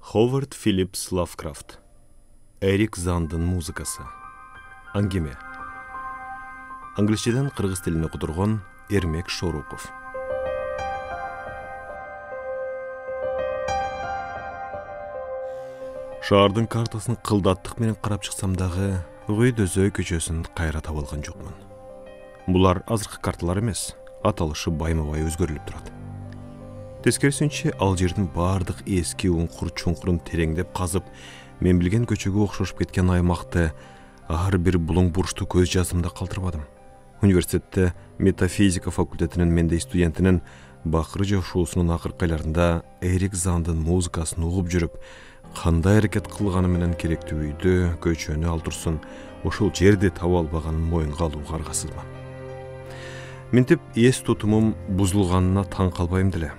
Ховард Филлипс Лавкрафт. Эрик Зандын музыкасы. Аңгеме. Англисчеден кыргыз тилине кудургон Эрмек Шоруков. Шаардын картасын кылдаттык менен карап чыксам дагы, Дөзөй көчөсүн кайра таба алган жокмун. Булар азыркы карталар эмес, аталышы байма-бай өзгөрүлүп турат. Тескерисинче, ал жердин бардык эски уңкур-чуңкурун тереңдеп казып, мен билген көчөгө окшошуп кеткен аймакты ар бир булуң бурчту көз жазымда калтырбадым. Университетте метафизика факультетинин мендей студентинин бакыры жашоосунун акыркы айларында Эрик Зандын музыкасын угуп жүрүп, кандай аракет кылганы менен керектүү үйдү, көчөнү ал турсун, ошол жерди таба албаганын моюнга алууга аргасызмын. Ментип эс тутумум бузулганына таң калбайм деле.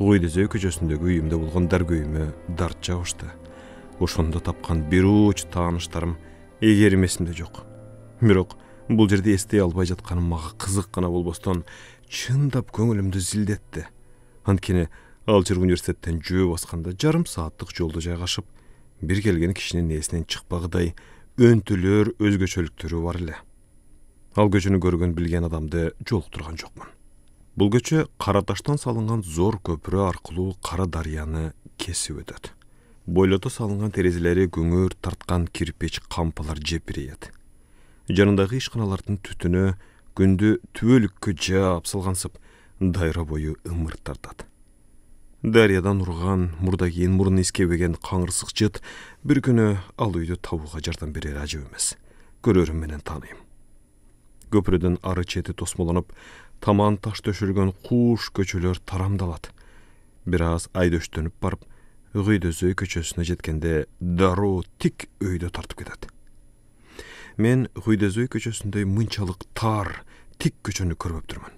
Дөзөй көчөсүндөгү үйүмдө болгон даргөйүмө дарт жабышты. Ошондо тапкан бир уч тааныштарым эгерим эсимде жок. Бирок бул жерде эстей албай жатканым мага кызык гана болбостон, чындап көңүлүмдү зилдетти. Анткени ал жер университеттен жөө басканда жарым сааттык жолдо жайгашып, бир келген кишинин эсинен чыкпагыдай өнтүлөр өзгөчөлүктөрү бар эле. Ал көчөнү көргөн билген адамды жолуктурган жокмун. Бул көчө кара таштан салынган зор көпүрө аркылуу Кара дарыяны кесип өтөт. Бойлото салынган терезелери күңүр тарткан кирпич кампалар жепирейет. Жанындагы ишканалардын түтүнү күндү түбөлүккө жаап салгансып, дайра бою ымырт тартат. Дарыядан урган, мурда кийин мурун искебеген каңырсык жыт бир күнү ал үйдү табууга жардам берер ажып эмес. Көрөрүм менен тааныйм. Көпүрөдөн ары чети тосмолонуп, таман таш төшөлгөн кууш көчөлөр тарамдалат. Бир аз айдөштөнүп барып, Дөзөй көчөсүнө жеткенде дароо тик өйдө тартып кетет. Мен Дөзөй көчөсүндөй мынчалык тар, тик көчөнү көрбөптүрмүн.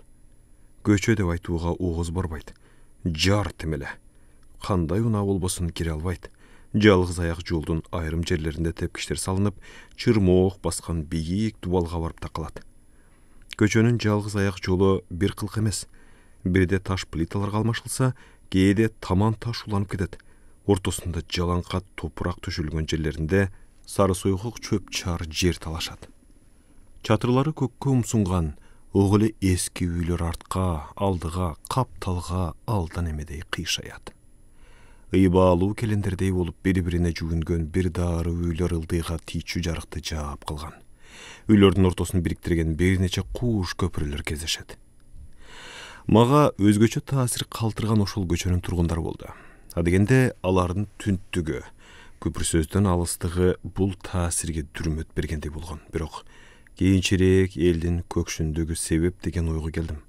Көчө деп айтууга ооз барбайт. Жар темеле. Кандай унаа болбосун кире албайт. Жалгыз аяк жолдун айрым жерлеринде тепкичтер салынып, чырмоок баскан бийик дубалга барып такалат. Көчөнүн жалгыз аяк жолу бир кылк эмес. Бирде таш плиталарга алмашылса, кээде таман таш уланып кетет. Ортосунда жалаңкат топурак төшөлгөн жерлеринде сары сойгок чөп чар жер талашат. Чатырлары көккө умсунган, ого эле эски үйлөр артка, алдыга, капталга алдан эмедей кыйшаят. Ыйбалуу келендердей болуп бири-бирине жүгүнгөн бир дары үйлөр ылдыйга тийчү жарыкты жаап калган. Үйлөрдүн ортосун бириктирген бир нече кууш көпүрөлөр кезешет. Мага өзгөчө таасир калтырган ошол көчөнүн тургундары болду. Адегенде алардын түнттүгү, көпүрсөздөн алыстыгы бул таасирге дүрмөт бергендей болгон. Бирок кийинчерээк элдин көкшүндөгү себеп деген ойго келдим.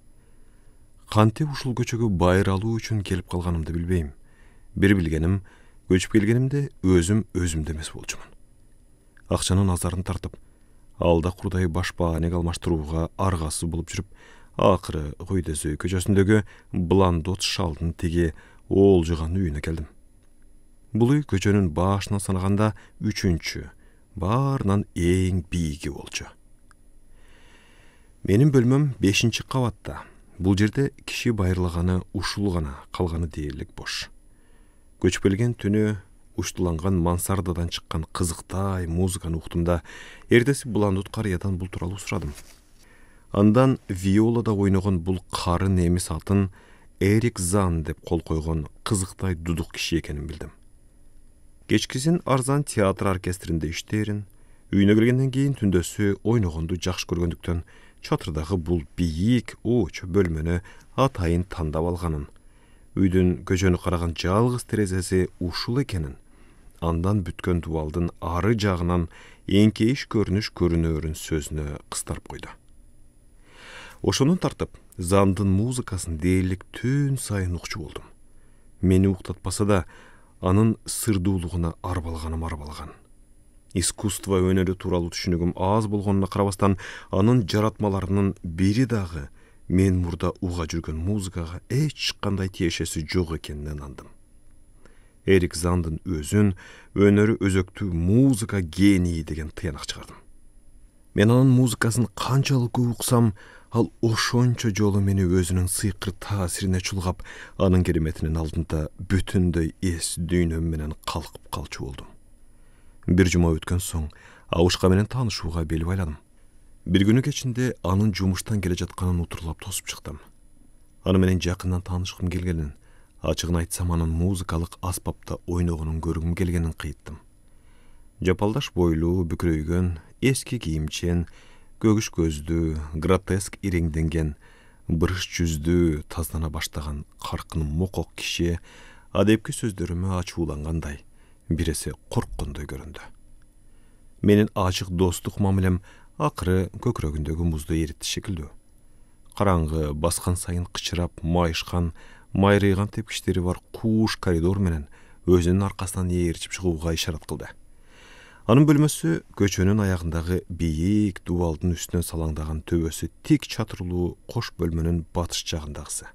Кантип ушул көчөгө байыралуу үчүн келип калганымды билбейм. Бир билгеним, көчүп келгенимде өзүмдө эмес болчумун. Акчанын азарын тартып, алда курдай баш баанек алмаштырууга аргасыз болуп жүрүп, акыры Дөзөй көчөсүндөгү Бландот шалдын тиги Оолжуган үйүнө келдим. Бул үй көчөнүн башына санаганда үчүнчү, баарынан эң бийиги болчу. Менин бөлмөм 5-кабатта. Бул жерде киши байырлаганы ушул гана, калганы дээрлик бош. Көчүп келген түнү уштуланган мансардадан чыккан кызыктай музыканы уктумда, эртеси Бландот карыядан бул тууралуу сурадым. Андан виолада ойногон бул кары немис атын Эрик Занд деп кол койгон кызыктай дудук киши экенин билдим. Кечкисин арзан театр оркестринде иштээрин, үйүнө келгенден кийин түндөсү ойногонду жакшы көргөндүктөн чатырдагы бул бийик очо бөлмөнү атайын тандап алганын, үйдүн көчөнү караган жалгыз терезеси ушул экенин, андан бүткөн дубалдын ары жагынан эңкейиш көрүнүш көрүнөөрүн сөзүнө кыстарып койду. Ошондон тартып, Зандын музыкасын дээрлик түн сайын укчу болдум. Мени уктатпаса да, анын сырдуулугуна арбалган. Искусство өнөрү тууралуу түшүнүгүм аз болгонуна карабастан, анын жаратмаларынын бири дагы мен мурда уга жүргөн музыкага эч кандай тиешеси жок экенине ынандым. Эрик Зандын өзүн өнөрү өзөктүү музыка гении деген тыянак чыгардым. Мен анын музыкасын канчалык көп уксам, ал ошончо жолу мени өзүнүн сыйкыр таасирине чулгап, анын кереметинин алдында бүтүндөй эс дүйнөм менен калкып калчу болдум. Бир жума өткөн соң Абышка менен таанышууга бел байладым. Бир күнү кечинде анын жумуштан келе жатканын утурлап тосуп чыктым. Аны менен жакындан таанышкым келгенин, ачыгын айтсам анын музыкалык аспапта ойногонун көргүм келгенин кыйттым. Жапалдаш бойлуу, бүкүрөйгөн, эски кийимчен, көгүш көздүү, гротеск иреңденген, бырыш жүздүү, таздана баштаган каркын мокок киши адепки сөздөрүмө ачуулангандай, биресе корккондой көрүндү. Менин ачык достук мамилем акыры көкүрөгүндөгү музду эритти шекилдүү. Караңгы баскан сайын кычырап, майышкан, майрыйган тепкичтери бар кууш коридор менен өзүнүн аркасынан ээрчип чыгууга ишарат кылды. Анын бөлмөсү көчөнүн аягындагы бийик дубалдын үстүнөн салаңдаган төбөсү тик чатырлуу кош бөлмөнүн батыш жагындагысы.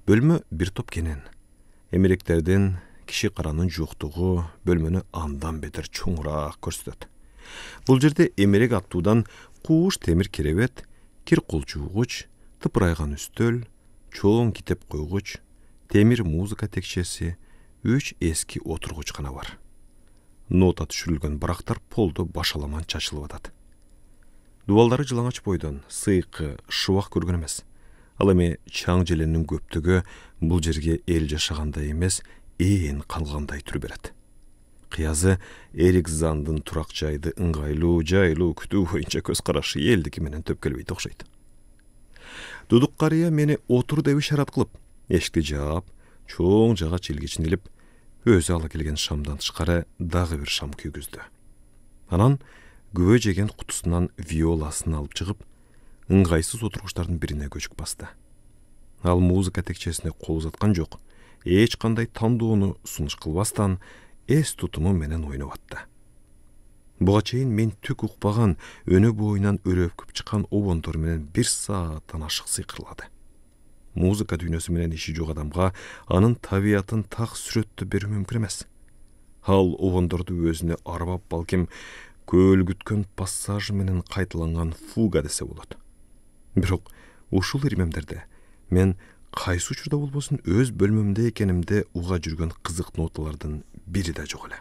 Бөлмө бир топ кенен. Эмеректердин, киши каранын жоктугу бөлмөнү андан бетер чоңураак көрсөтөт. Бул жерде эмерек аттуудан кууш темир керебет, кир кол жуугуч, тыпырайган үстөл, чоң китеп койгуч, темир музыка текчеси, 3 эски отургуч гана бар. Нота түшүрүлгөн барактар полдо башаламан чачылып атат. Дубалдары жылаңач бойдон, сыйкы, шубак көргөн эмес. Ал эми чаң желенин көптүгү бул жерге эл жашагандай эмес, ээн калгандай түр берет. Кыязы Эрик Зандын турак жайды ыңгайлуу, жайлуу күтүү боюнча көз карашы элдики менен төпкөлбөйт окшойт. Дудук карыя мени отур деп ишарат кылып, эшикти жаап, чоң жагач илгичин илип, өзү ала келген шамдан тышкары дагы бир шам күйгүздү. Анан күбө жеген кутусунан виоласын алып чыгып, ыңгайсыз отургучтардын бирине көчүк басты. Ал музыка текчесине кол узаткан жок, эч кандай тандоону сунуш кылбастан эс тутуму менен ойноп атты. Буга чейин мен түк укпаган, өнө боюнан өрөпкүп чыккан обондор менен 1 сааттан ашык сыйкырлады. Музыка дүйнөсү менен иши жок адамга анын табиятын так сүрөттөп берүү мүмкүн эмес. Ал обондорду өзүнө арбап балким көөлгүткөн пассажы менен кайталанган фуга десе болот. Бирок ушул иримемдерде мен кайсы учурда болбосун өз бөлмөмдө экенимде уга жүргөн кызык ноталардын бири да жок эле.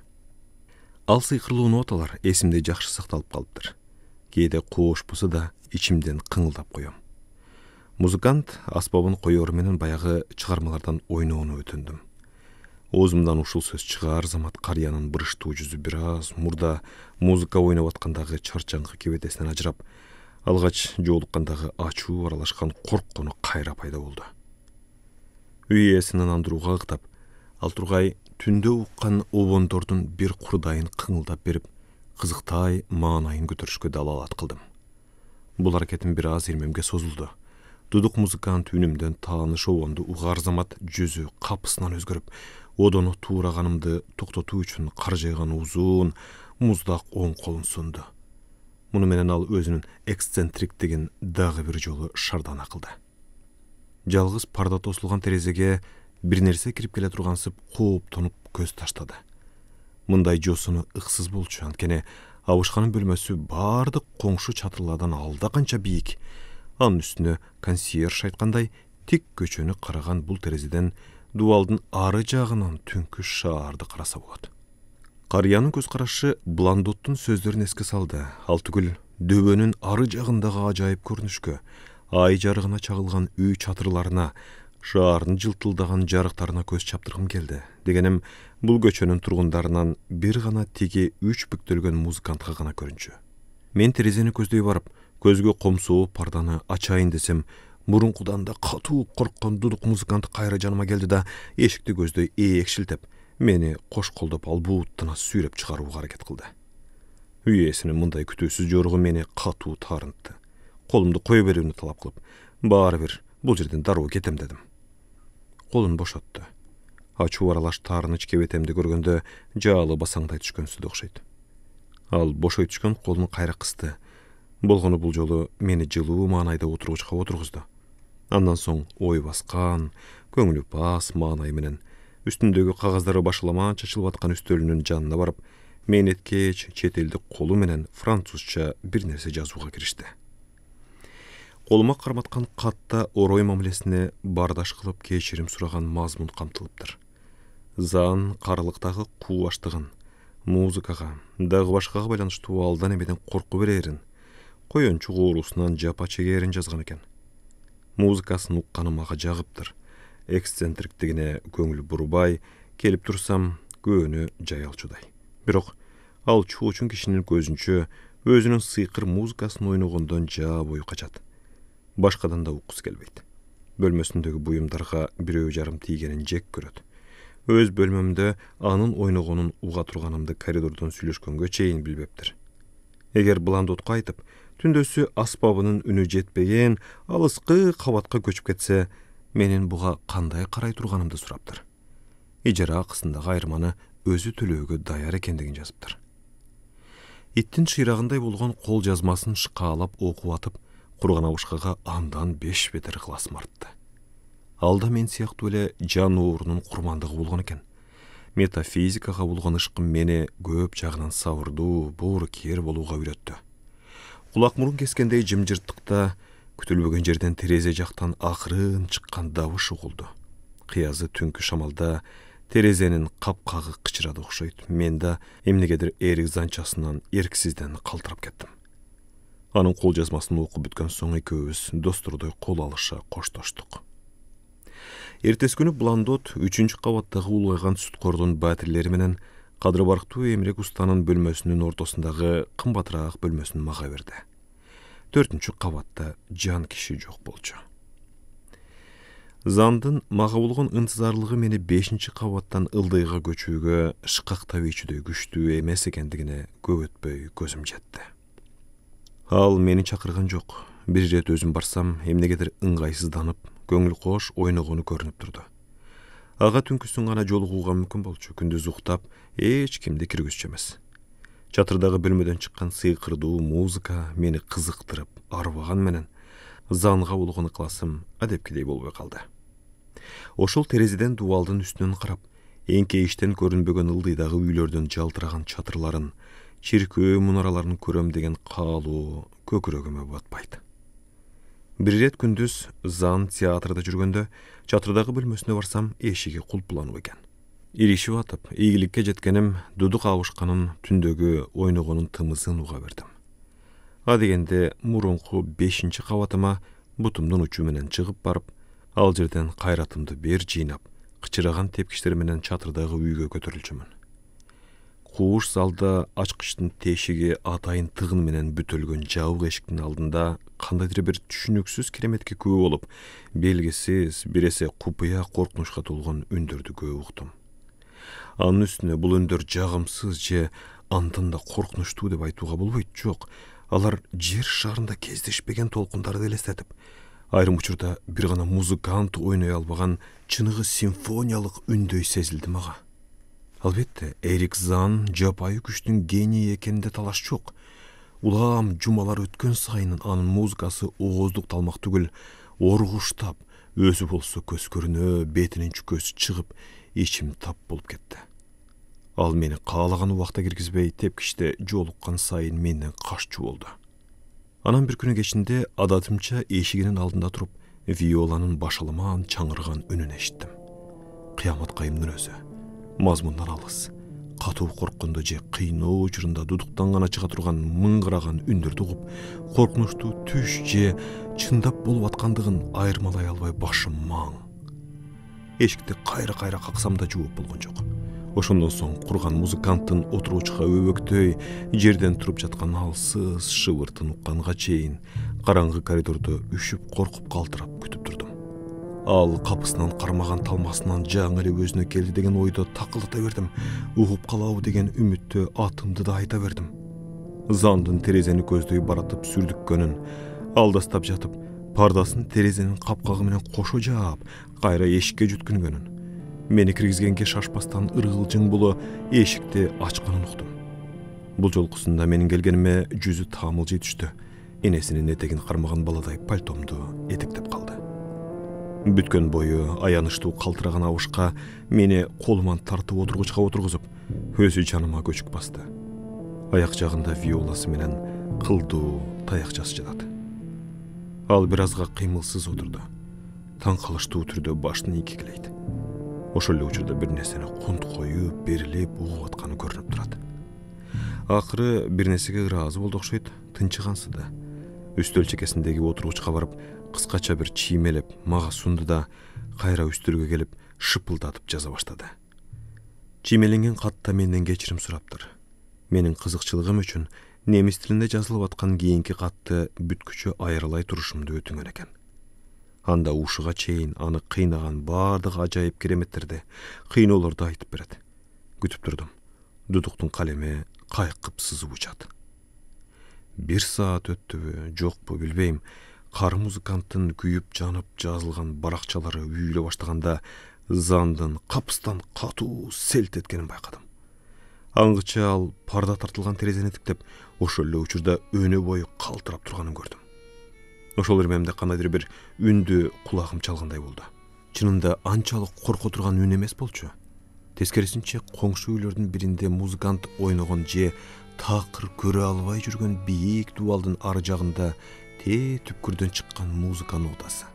Ал сыйкырлуу ноталар эсимде жакшы сакталып калыптыр. Кээде коошпосо да ичимден кыңылдап коем. Музыкант аспабын коёр менен баягы чыгармалардан ойноону өтүндүм. Оозумдан ушул сөз чыгаар замат карыянын бырыштуу жүзү бир аз мурда музыка ойноп аткандагы чарчаңкы кебетесинен ажырап, алгач жолуккандагы ачуу аралашкан корккону кайра пайда болду. Үй ээсинин андырууга ыктап, ал тургай түндө уккан обондордун бир курдайын кыңылдап берип, кызыктай маанайын көтөрүшкө далалат кылдым. Бул аракетим бир аз ирмемге созулду. Дудук музыкант үнүмдөн тааныш обонду угаар замат жүзү капысынан өзгөрүп, одону туураганымды токтотуу үчүн каржайган узун, муздак оң колун сунду. Муну менен ал өзүнүн эксцентриктигин дагы бир жолу шардана кылды. Жалгыз парда тосулган терезеге бир нерсе кирип келе тургансып кооптонуп көз таштады. Мындай жосуну ыксыз болчу, анткени Абышканын бөлмөсү баардык коңшу чатырлардан алда канча бийик. Анын үстүнө консьерж айткандай тик көчөнү караган бул терезеден дубалдын ары жагынан түнкү шаарды караса болот. Карыянын көз карашы Бландоттун сөздөрүн эске салды. Ал түгүл дөбөнүн ары жагындагы ажайып көрүнүшкө, ай жарыгына чагылган үй чатырларына, шаардын жылтылдаган жарыктарына көз чаптыргым келди. Дегеним, бул көчөнүн тургундарынан бир гана тиги 3 бүктөлгөн музыкантка гана көрүнчү. Мен терезени көздөй барып, көзгө комсоо парданы ачайын десем, мурункудан да катуу корккон дудук музыкант кайра жаныма келди да, эшикти көздөй ээкшилтеп, мени кош колдоп албууттана сүйрөп чыгарууга аракет кылды. Үй ээсинин мындай күтүүсүз жоругу мени катуу таарынтты. Колумду кое берүүнү талап кылып, баары бир бул жерден дароо кетем дедим. Колун бошотту. Ачуу аралаш таарыныч кебетемди көргөндө жаалы басаңдай түшкөнсүдө окшойт. Ал бошой түшкөн колун кайра кысты. Болгону бул жолу мени жылуу маанайда отургучка отургузду. Андан соң ой баскан, көңүлү пас маанай менен үстүндөгү кагаздары башаламан чачылып аткан үстөлүнүн жанына барып, Мейнеткеч чет элдик колу менен французча бир нерсе жазууга киришти. Колума карматкан катта орой мамилесине бардаш кылып кечирим сураган мазмун камтылыптыр. Зан карылыктагы кубаштыгын, музыкага, дагы башкага байланыштуу алдан эмеден корку берерин, коёнчук оорусунан жапа чегерин жазган экен. Музыкасын укканым мага жагыптыр. Эксцентриктигине көңүл бурбай, келип турсам көөнү жай алчудай. Бирок ал чоочун кишинин көзүнчө өзүнүн сыйкыр музыкасын ойногондон жаа бою качат. Башкадан да уккусу келбейт. Бөлмөсүндөгү буюмдарга бирөө жарым тийгенин жек көрөт. Өз бөлмөмдө анын ойногонун уга турганымды коридордон сүйлөшкөнгө чейин билбептир. Эгер Бландотко айтып, түндөсү аспабынын үнү жетпеген алыскы кабатка көчүп кетсе, менин буга кандай карай турганымды сураптыр. Ижара акысындагы айырманы өзү төлөөгө даяр экендигин жазыптыр. Иттин шыйрагындай болгон кол жазмасын шкаалап окуп атып, курган абышкага андан 5 бетер ыкыласым артты. Алда мен сыяктуу эле жан оорунун курмандыгы болгон экен. Метафизикага болгон ышкым мени көп жагынан сабырдуу, боорукер болууга үйрөттү. Кулак мурун кескендей жымжырттыкта күтүлбөгөн жерден терезе жактан акырын чыккан добуш угулду. Кыязы түнкү шамалда терезенин капкагы кычырады окшойт. Мен да эмнегедир эрик занчасынан эрксизден калтырап кеттим. Анын кол жазмасын окуп бүткөн соң экөөбүз достордой кол алыша коштоштук. Эртеси күнү Бландот 3-чү кабаттагы улгайган сүткордун батирлери менен кадыр барктуу эмрек устанын бөлмөсүнүн ортосундагы кымбатыраак бөлмөсүн мага берди. 4-чү кабатта жан киши жок болчу. Зандын мага болгон ынтызарлыгы мени 5-чи кабаттан ылдыйга көчүүгө шкактап ичүүдөй күчтүү эмес экендигине көп өтпөй көзүм жетти. Ал мени чакырган жок. Бир ирет өзүм барсам, эмнегедир ыңгайсызданып, көңүл кош ойногону көрүнүп турду. Ага түнкүсүн гана жолугууга мүмкүн болчу. Күндүз уктап, эч кимди киргизчү эмес. Чатырдагы бөлмөдөн чыккан сыйкырдуу музыка мени кызыктырып, арбаган менен занга болгон ыкыласым адепкидей болбой калды. Ошол терезеден дубалдын үстүнөн карап, эңкейиштен көрүнбөгөн ылдыйдагы үйлөрдүн жалтыраган чатырларын, чиркөө мунараларын көрөм деген каалоо көкүрөгүмө батпайт. Бир ирет күндүз Зан театрда жүргөндө чатырдагы бөлмөсүнө барсам, эшиги кулпуланып экен. Иришип атып, ийгиликке жеткеним дудук абышканын түндөгү ойногонун тымызын уга бердим. А дегенде мурунку 5-чи кабатыма бутумдун учу менен чыгып барып, ал жерден кайратымды бер жыйнап, кычыраган тепкичтер менен чатырдагы үйгө көтөрүлчүмүн. Кууш залда ачкычтын тешиги атайын тыгын менен бүтөлгөн жабык эшиктин алдында кандайдыр бир түшүнүксүз кереметке күбө болуп, белгисиз, биресе купуя коркунучка толгон үндөрдү көп уктум. Анын үстүнө бул үндөр жагымсыз же андан да коркунучтуу деп айтууга болбойт, жок. Алар жер шарында кездешпеген толкундарды элестетип, айрым учурда бир гана музыкант ойной албаган чыныгы симфониялык үндөй сезилди мага. Албетте, Эрик Зан жапайы күчтүн гении экенинде талаш жок. Улам жумалар өткөн сайын анын музыкасы ооздук талмак түгүл, оргуштап, өзү болсо көз көрүнө, бетинин чүкөсү чыгып, ичим тап болуп кетти. Ал мени каалаган убакта киргизбей, тепкичте жолуккан сайын менден каччу болду. Анан бир күнү кечинде адатымча эшигинин алдында туруп, виоланын башаламан чаңырган үнүн эшиттим. Кыямат кайымдын өзү. Мазмундан алыс, катуу корккондо же кыйноо учурунда дудуктан гана чыга турган мыңгыраган үндөрдү угуп, коркунучтуу түш же чындап болуп аткандыгын айырмалай албай башым маң. Эшикти кайра каксам да жооп болгон жок. Ошондон соң курган музыканттын отуруучуга өбөктөй жерден туруп жаткан алсыз шыбыртын укканга чейин караңгы коридордо үшүп коркуп калтырап күтүп турдум. Ал капысынан кармаган талмасынан жаңы эле өзүнө келди деген ойдо такылдата бердим. Угуп калабы деген үмүттө атымды да айта бердим. Зандын терезени көздөй баратып сүрдүккөнүн, алдастап жатып, пардасын терезенин капкагы менен кошо жаап, кайра эшикке жүткүнгөнүн. Мени киргизгенге шашпастан ыргылжың було эшикти ачканын уктум. Бул жолкусунда менин келгениме жүзү таамылжый түштү. Энесинин этегин кармаган баладай пальтомду этиктеп калды. Бүткөн бою аянычтуу калтыраган абышка мени колуман тартып отургучка отургузуп, өзү жаныма көчүк басты. Аяк жагында виоласы менен кылдуу таякчасы жатат. Ал бир азга кыймылсыз отурду. Таң калыштуу түрдө башын ийкилейт. Ошол эле учурда бир нерсени кунт коюп, берилип угуп атканы көрүнүп турат. Акыры бир нерсеге ыраазы болду окшойт, тынчыгансыды. Үстөл чекесиндеги отургучка барып, кыскача бир чиймелеп мага сунду да кайра үстөлгө келип шыпылдатып жаза баштады. Чиймеленген катта менден кечирим сураптыр. Менин кызыкчылыгым үчүн немис тилинде жазылып аткан кийинки катты бүткүчө айрылай турушумду өтүнгөн экен. Анда ушуга чейин аны кыйнаган бардык ажайып кереметтерди, кыйноолорду айтып берет. Күтүп турдум. Дудуктун калеми кайкып сызып учат. Бир саат өттүбү, жокпу билбейм. Кары музыканттын күйүп жанып жазылган баракчалары үйүлө баштаганда Зандын капыстан катуу селт эткенин байкадым. Аңгыча ал парда тартылган терезени тиктеп, ошол эле учурда өнө бою калтырап турганын көрдүм. Ошол ирмемде кандайдыр бир үндү кулагым чалгандай болду. Чынында анчалык корко турган үн эмес болчу. Тескерисинче коңшу үйлөрдүн биринде музыкант ойногон же такыр көрө албай жүргөн бийик дубалдын ары жагында тээ түпкүрдөн чыккан музыка нотасы.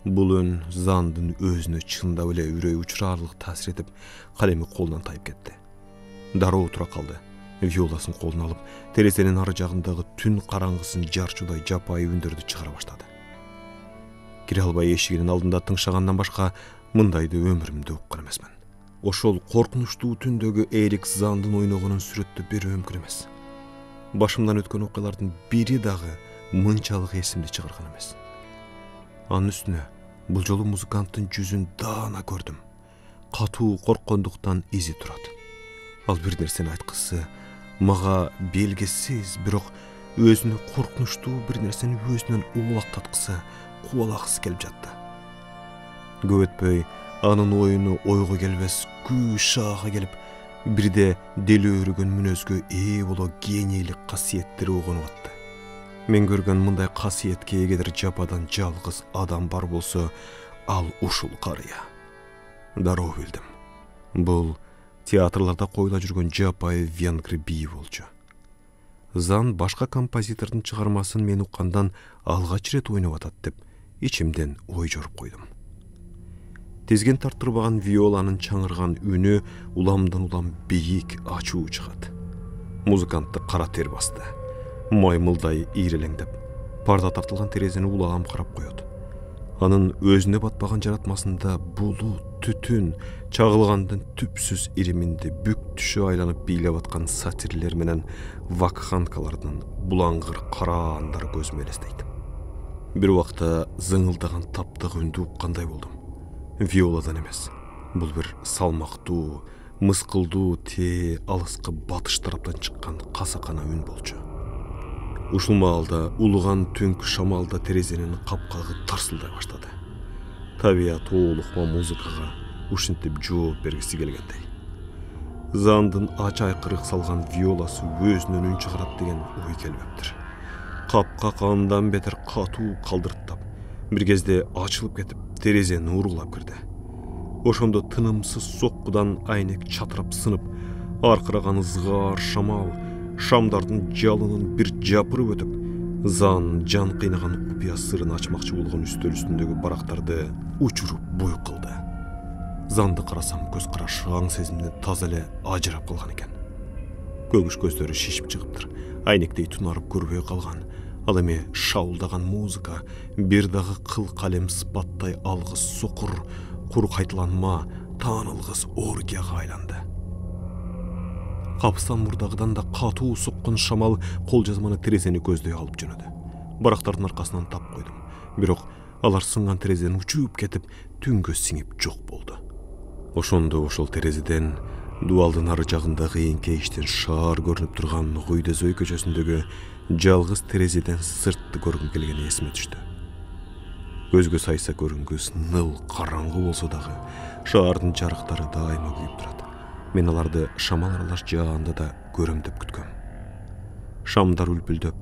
Бул үн Зандын өзүнө чындап эле үрөй учурарлык таасир этип, калеми колунан тайып кетти. Дароо тура калды. Виоласын колуна алып, терезенин ары жагындагы түн караңгысын жарчудай жапайы үндөрдү чыгара баштады. Кире албай эшигинин алдында тыңшагандан башка мындайды өмүрүмдө уккан эмесмин. Ошол коркунучтуу түндөгү Эрик Зандын ойногонун сүрөттөп берүү мүмкүн эмес. Башымдан өткөн окуялардын бири дагы мынчалык эсимди чыгарган эмес. Анын үстүнө бул жолу музыканттын жүзүн даана көрдүм. Катуу корккондуктан изи турат. Ал бир нерсени айткысы, мага белгисиз, бирок өзүнө коркунучтуу бир нерсени өзүнөн убалактаткысы, кубалагысы келип жатты. Көп өтпөй анын оюну ойго келбес күү шаага келип, бирде дел өрүгөн мүнөзгө ээ боло генийлик касиеттери угунуп атты. Мен көргөн мындай касиетке эгедир жападан жалгыз адам бар болсо, ал ушул карыя. Дароо билдим. Бул театрларда коюла жүргөн жапайы венгр бийи болчу. Зан башка композитордун чыгармасын мен уккандан алгач рет ойноп атат деп ичимден ой жоруп койдум. Тизген тартырбаган виоланын чаңырган үнү уламдан улам бийик, ачуу чыгат. Музыкантты кара тер басты. Маймылдай ийрелеңдеп, парда тартылган терезени улагам карап коет. Анын өзүнө батпаган жаратмасында булут, түтүн, чагылгандын түпсүз ириминде бүк түшү айланып бийлеп аткан сатирлер менен вакханкалардын булаңгыр кара андары көзүмө элестейт. Бир убакта зыңылдаган таптык үндү уккандай болдум. Виоладан эмес. Бул бир салмактуу, мыскылдуу тээ алыскы батыш тараптан чыккан касакана үн болчу. Ушул маалда улуган түнкү шамалда терезенин капкагы тарсылдай баштады. Табият оолукма музыкага ушинтип жооп бергиси келгендей. Зандын ачай кырык салган виоласы өзүнөн үн чыгарат деген ой келбептир. Капка кандан бетер катуу калдырттап, бир кезде ачылып кетип, терезени уруулап кирди. Ошондо тынымсыз соккудан айнек чатырап сынып, аркыраган ызгаар шамал, шамдардын жалынын бир жапырып өтүп, Зан жан кыйнаган купуя сырын ачмакчы болгон үстөл үстүндөгү барактарды учуруп буй кылды. Занды карасам көз карашы аң сезимден таза эле ажырап калган экен. Көгүш көздөрү шишип чыгыптыр, айнектей тунарып көрбөй калган. Ал эми шаулдаган музыка, бир дагы кыл калем сыпаттай алгыс сокур, кур кайталанма, таанылгыс оргияга айланды. Капыстан мурдагыдан да катуу соккон шамал кол жазманы терезени көздөй алып жөнөдү. Барактардын аркасынан тап койдум. Бирок алар сынган терезеден учуп кетип, түнгө сиңип жок болду. Ошондо ошол терезеден дубалдын ары жагындагы эңкейиштен шаар көрүнүп турган Гүйдөзөй көчөсүндөгү жалгыз терезеден сыртты көргүм келгени эсиме түштү. Көзгө сайса көрүнгүс ныл караңгы болсо дагы, шаардын жарыктары дайыма күйүп турат. Мен аларды шамал аралаш жаанда да көрөм деп күткөм. Шамдар үлпүлдөп,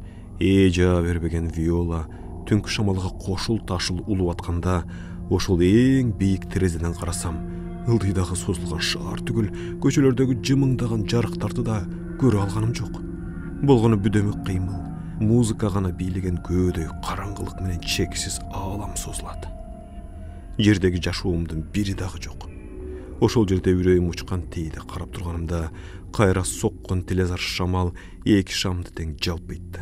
жаа бербеген виола түнкү шамалга кошул ташыл улуп атканда, ошол эң бийик терезеден карасам, ылдыйдагы созулган шаар түгүл, көчөлөрдөгү жымыңдаган жарыктарды да көрө алганым жок. Болгону бүдөмөк кыймыл, музыка гана бийлеген көөдөй караңгылык менен чексиз аалам созулат. Жердеги жашоомдун бири дагы жок. Ошол жерде үрөйүм учкан тийди карап турганымда кайра соккон тилезар шамал эки шамды тең жалп этти.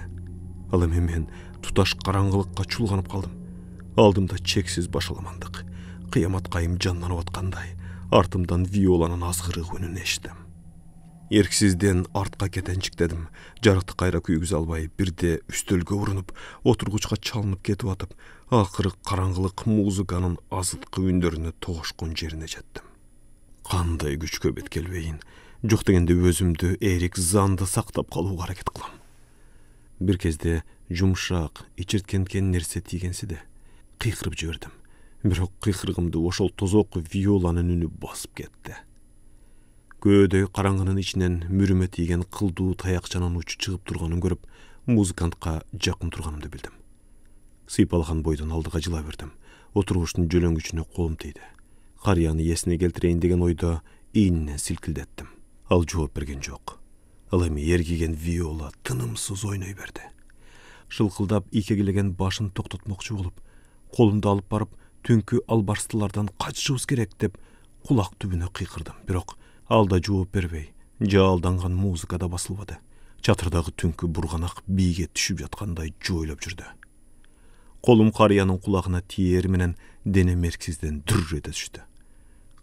Ал эми мен туташ караңгылыкка чулганып калдым. Алдымда чексиз башаламандык, кыямат кайым жанданып аткандай, артымдан виоланын азгырык үнүн эштим. Эрксизден артка кетенчиктедим. Жарыкты кайра күйгүзө албай, бирде үстөлгө урунуп, отургучка чалынып кетип атып, акыры караңгылык музыканын азыткы үндөрүнө тогошкон жерине жеттим. Кандай күчкө бет келбейин, жок дегенде өзүмдү эрик занды сактап калууга аракет кылам. Бир кезде жумшак, ичирткенкен нерсе тийгенсиде кыйкырып жибердим. Бирок кыйкырыгымды ошол тозок виоланын үнү басып кетти. Көөдөй караңгынын ичинен мүрүмө тийген кылдуу таякчанын учу чыгып турганын көрүп, музыкантка жакын турганымды билдим. Сыйпалган бойдон алдыга жыла бердим. Отургучтун жөлөңгүчүнө колум тийди. Карыяны эсине келтирейин деген ойдо ийининен силкилдеттим. Ал жооп берген жок. Ал эми эргиген виола тынымсыз ойной берди. Шылкылдап ийкегилеген башын токтотмокчу болуп, колумду алып барып, түнкү албарстылардан качышыбыз керек деп кулак түбүнө кыйкырдым. Бирок ал да жооп бербей, жаалданган музыка да басылбады. Чатырдагы түнкү бурганак бийге түшүп жаткандай жойлоп жүрдү. Колум карыянын кулагына тиер менен денем эрксизден дүр эте түштү.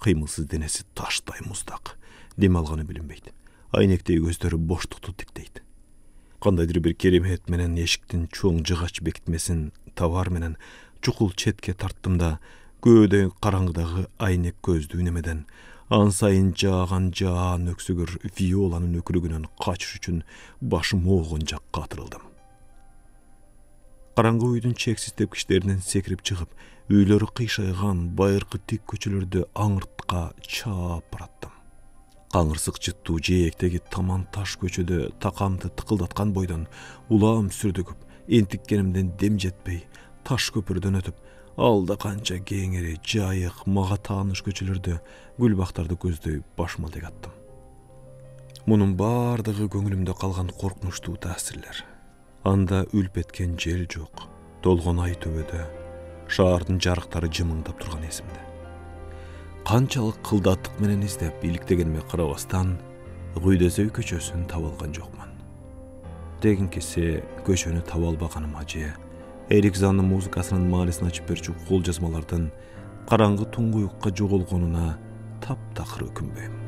Кыймылсыз денеси таштай муздак, дем алганы билинбейт. Айнектей көздөрү боштукту тиктейт. Кандайдыр бир керемет менен эшиктин чоң жыгач бекитмесин табар менен чукул четке тарттым да, көөдөй караңгыдагы айнек көздүү немеден ан сайын жааган жаан өксүгөр виоланын өкүрүгүнөн качыш үчүн башым оогон жакка атырылдым. Караңгы үйдүн чексиз тепкичтеринен секирип чыгып, үйлөрү кыйшайган байыркы тик көчөлөрдү аңыртка чаап бараттым. Каңырсык жыттуу жээктеги таман таш көчөдө такамды тыкылдаткан бойдон улаам сүрдүгүп, энтиккенимден дем жетпей, таш көпүрдөн өтүп, алда канча кеңири, жайык, мага тааныш көчөлөрдө гүл бактарды көздөй башмалдек аттым. Мунун бардыгы көңүлүмдө калган коркунучтуу таасирлер. Анда үлп эткен жел жок, толгон ай төбөдө, шаардын жарыктары жымыңдап турган эсимде. Канчалык кылдаттык менен издеп, иликтегениме карабастан, Гүйдөзөй көчөсүн таба алган жокмун. Дегенкиси көчөнү таба албаганыма же Эрик Заннын музыкасынын маанисин ачып берчү кол жазмалардын караңгы туңгуюкка жоголгонуна таптакыр өкүнбөйм.